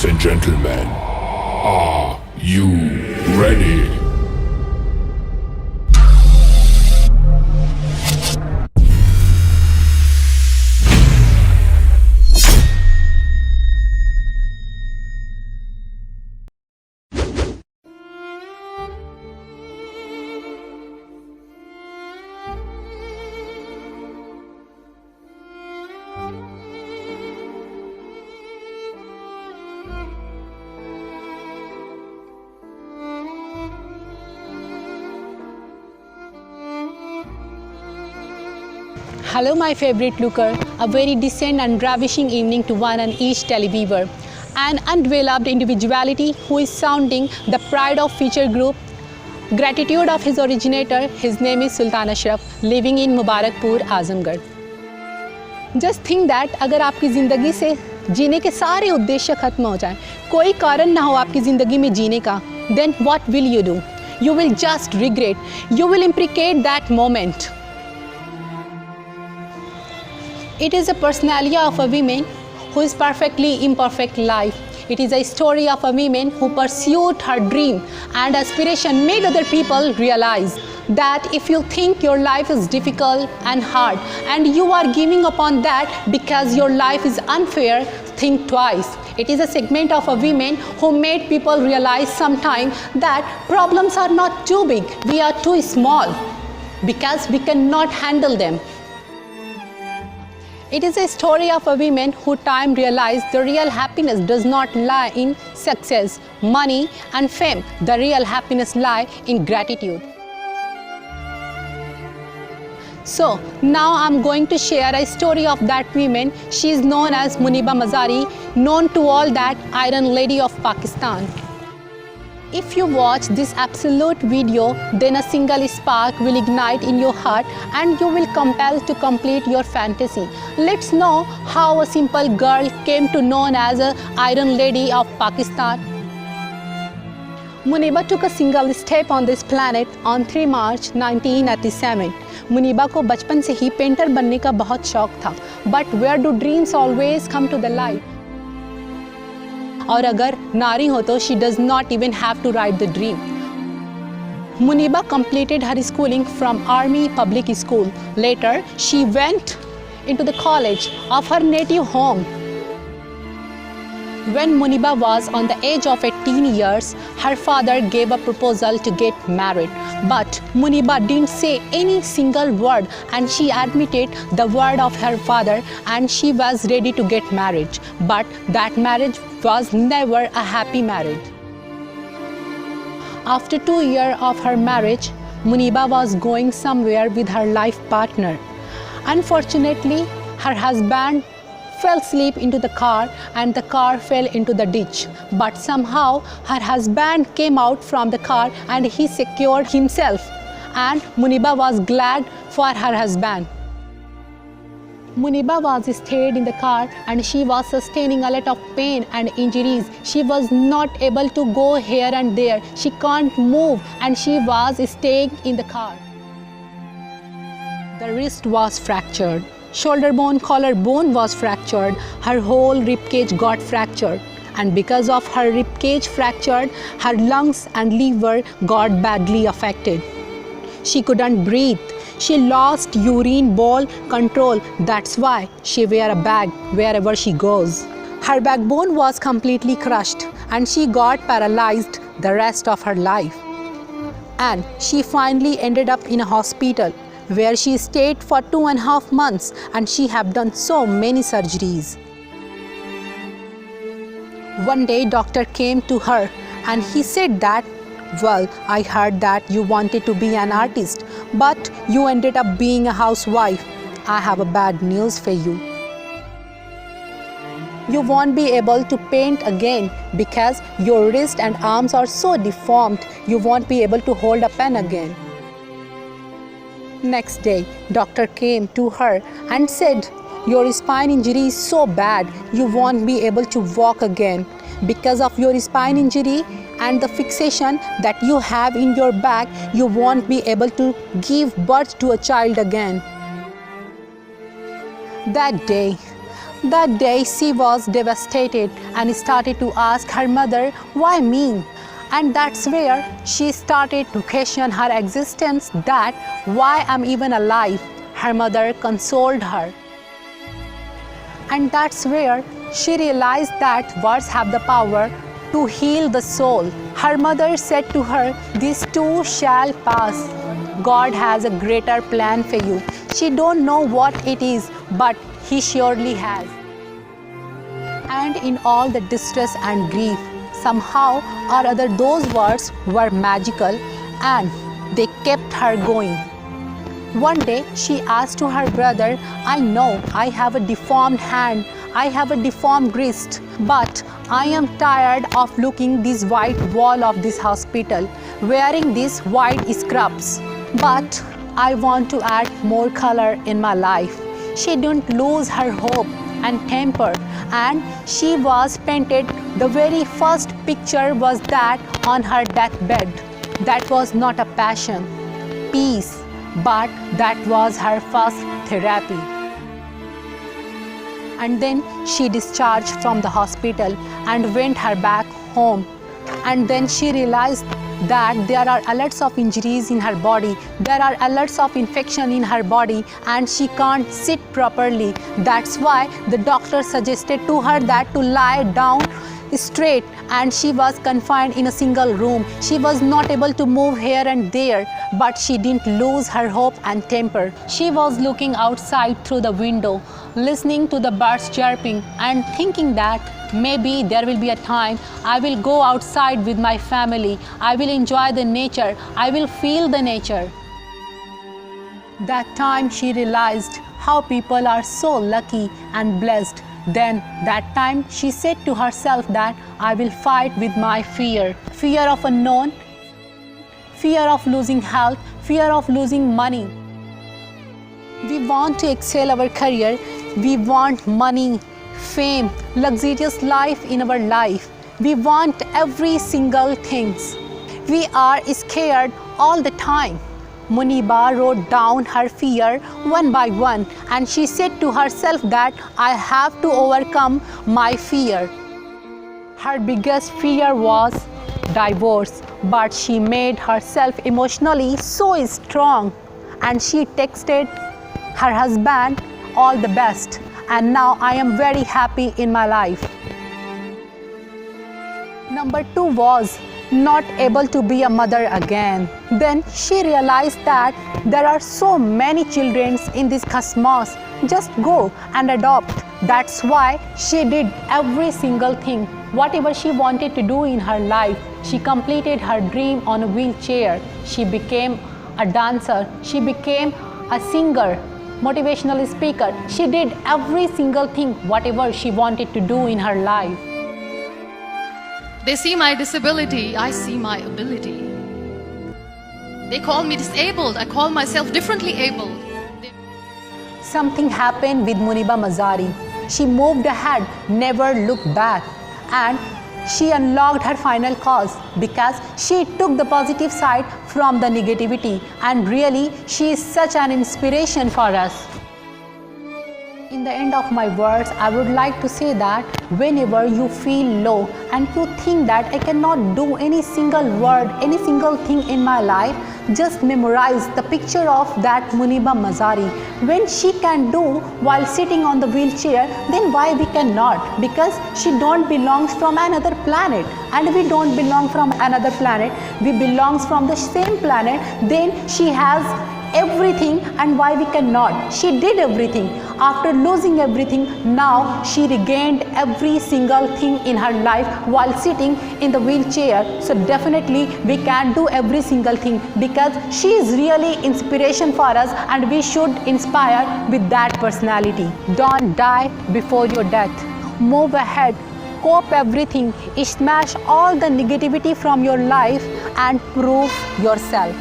Ladies and gentlemen, are you ready? Hello my favorite looker, a very decent and ravishing evening to one and each televiewer. An undeveloped individuality who is sounding the pride of feature group, gratitude of his originator, his name is Sultan Ashraf, living in Mubarakpur, Azamgarh. Just think that अगर आपकी ज़िंदगी से जीने के सारे उद्देश्य खत्म हो जाएं, कोई कारण ना हो आपकी ज़िंदगी में जीने का, then what will you do? You will just regret. You will imprecate that moment. It is a personality of a woman who is perfectly imperfect life. It is a story of a woman who pursued her dream and aspiration made other people realize that if you think your life is difficult and hard and you are giving up on that because your life is unfair, think twice. It is a segment of a woman who made people realize sometime that problems are not too big, we are too small because we cannot handle them. It is a story of a woman who time realized the real happiness does not lie in success, money and fame. The real happiness lies in gratitude. So now I'm going to share a story of that woman. She is known as Moniba Mazari, known to all that Iron Lady of Pakistan. If you watch this absolute video, then a single spark will ignite in your heart and you will compel to complete your fantasy. Let's know how a simple girl came to known as a Iron Lady of Pakistan. Moniba took a single step on this planet on 3 March 1987. Muniba को बचपन से ही painter बनने का बहुत शौक था, but where do dreams always come to the light? और अगर नारी हो तो she does not even have to write the dream. Moniba completed her schooling from Army Public School. Later, she went into the college of her native home. When Moniba was on the age of 18 years, her father gave a proposal to get married. But Moniba didn't say any single word and she admitted the word of her father and she was ready to get married. But that marriage was never a happy marriage. After 2 years of her marriage, Moniba was going somewhere with her life partner. Unfortunately, her husband fell asleep into the car and the car fell into the ditch. But somehow her husband came out from the car and he secured himself and Moniba was glad for her husband. Moniba was stayed in the car and she was sustaining a lot of pain and injuries. She was not able to go here and there. She can't move and she was staying in the car. The wrist was fractured. Shoulder bone, collar bone was fractured. Her whole rib cage got fractured. And because of her rib cage fractured, her lungs and liver got badly affected. She couldn't breathe. She lost urine ball control. That's why she wear a bag wherever she goes. Her backbone was completely crushed and she got paralyzed the rest of her life. And she finally ended up in a hospital where she stayed for 2.5 months and she have done so many surgeries. One day doctor came to her and he said that, well, I heard that you wanted to be an artist, but you ended up being a housewife. I have a bad news for you. You won't be able to paint again because your wrist and arms are so deformed. You won't be able to hold a pen again. Next day, doctor came to her and said, your spine injury is so bad, you won't be able to walk again. Because of your spine injury and the fixation that you have in your back, you won't be able to give birth to a child again. That day, That day she was devastated and started to ask her mother, why me? And that's where she started to question her existence, that why I'm even alive. Her mother consoled her. And that's where she realized that words have the power to heal the soul. Her mother said to her, "This too shall pass. God has a greater plan for you. She don't know what it is, but He surely has." And in all the distress and grief, somehow or other those words were magical and they kept her going. One day she asked to her brother, "I know I have a deformed hand, I have a deformed wrist, but I am tired of looking this white wall of this hospital, wearing these white scrubs. But I want to add more color in my life." She didn't lose her hope and temper, and she was painted. The very first picture was that on her deathbed. That was not a passion, peace, but that was her first therapy. And then she discharged from the hospital and went her back home. And then she realized that there are alerts of injuries in her body, there are alerts of infection in her body, and she can't sit properly. That's why the doctor suggested to her that to lie down straight, and she was confined in a single room. She was not able to move here and there, but she didn't lose her hope and temper. She was looking outside through the window, listening to the birds chirping and thinking that maybe there will be a time I will go outside with my family, I will enjoy the nature, I will feel the nature. That time she realized how people are so lucky and blessed. Then that time she said to herself that I will fight with my fear. Fear of unknown, fear of losing health, fear of losing money. We want to excel our career, we want money, fame, luxurious life in our life. We want every single thing. We are scared all the time. Moniba wrote down her fear one by one, and she said to herself that I have to overcome my fear. Her biggest fear was divorce, but she made herself emotionally so strong, and she texted her husband all the best, and now I am very happy in my life. Number 2 was not able to be a mother again. Then she realized that there are so many children in this cosmos. Just go and adopt. That's why she did every single thing, whatever she wanted to do in her life. She completed her dream on a wheelchair. She became a dancer. She became a singer, motivational speaker. She did every single thing, whatever she wanted to do in her life. They see my disability, I see my ability. They call me disabled, I call myself differently abled. Something happened with Moniba Mazari. She moved ahead, never looked back, and she unlocked her final cause because she took the positive side from the negativity, and really she is such an inspiration for us. In the end of my words, I would like to say that whenever you feel low and you think that I cannot do any single word, any single thing in my life, just memorize the picture of that Moniba Mazari. When she can do while sitting on the wheelchair, then why we cannot? Because she don't belongs from another planet, and we don't belong from another planet. We belongs from the same planet. Then she has everything, and why we cannot? She did everything. After losing everything, now she regained every single thing in her life while sitting in the wheelchair. So definitely we can do every single thing, because she is really inspiration for us, and we should inspire with that personality. Don't die before your death. Move ahead. Cope everything. Smash all the negativity from your life and prove yourself.